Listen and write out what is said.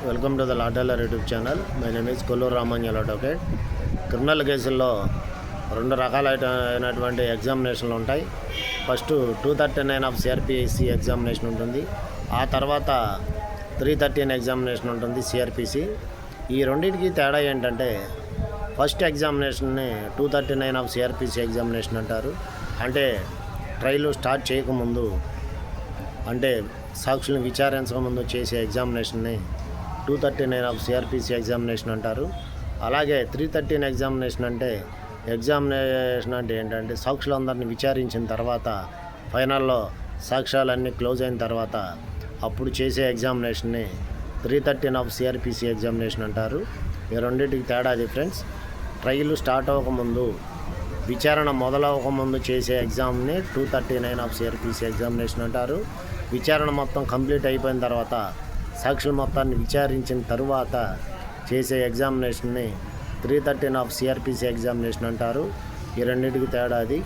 Welcome to the law tailor YouTube channel. My name is Kolluru Ramanjal advocate. Criminal కేసుల్లో రెండు రకాలైనటువంటి ఎగ్జామినేషన్లు ఉంటాయి. ఫస్ట్ 239 ఆఫ్ సిఆర్పిసి ఎగ్జామినేషన్ ఉంటుంది. ఆ తర్వాత 313 ఎగ్జామినేషన్ ఉంటుంది సిఆర్పిసి. ఈ రెండింటికి తేడా ఏంటంటే ఫస్ట్ ఎగ్జామినేషన్ని 239 ఆఫ్ సిఆర్పిసి ఎగ్జామినేషన్ అంటారు. అంటే ట్రయల్ స్టార్ట్ చేయకముందు, అంటే సాక్షులను విచారించకముందు చేసే ఎగ్జామినేషన్ని 239 ఆఫ్ సిఆర్పిసి ఎగ్జామినేషన్ అంటారు. అలాగే 313 ఎగ్జామినేషన్ అంటే ఏంటంటే సాక్షులందరినీ విచారించిన తర్వాత ఫైనల్లో సాక్ష్యాలన్నీ క్లోజ్ అయిన తర్వాత అప్పుడు చేసే ఎగ్జామినేషన్ని 313 ఆఫ్ సిఆర్పిసి ఎగ్జామినేషన్ అంటారు. ఈ రెండింటికి తేడా ఫ్రెండ్స్. ట్రయల్ స్టార్ట్ అవ్వకముందు, విచారణ మొదలవ్వకముందు చేసే ఎగ్జామ్ని 239 ఆఫ్ సిఆర్పిసి ఎగ్జామినేషన్ అంటారు. విచారణ మొత్తం కంప్లీట్ అయిపోయిన తర్వాత, సాక్షుల మొత్తాన్ని విచారించిన తరువాత చేసే ఎగ్జామినేషన్ని 313 ఆఫ్ సిఆర్పిసి ఎగ్జామినేషన్ అంటారు. ఈ రెండింటికి తేడా అది.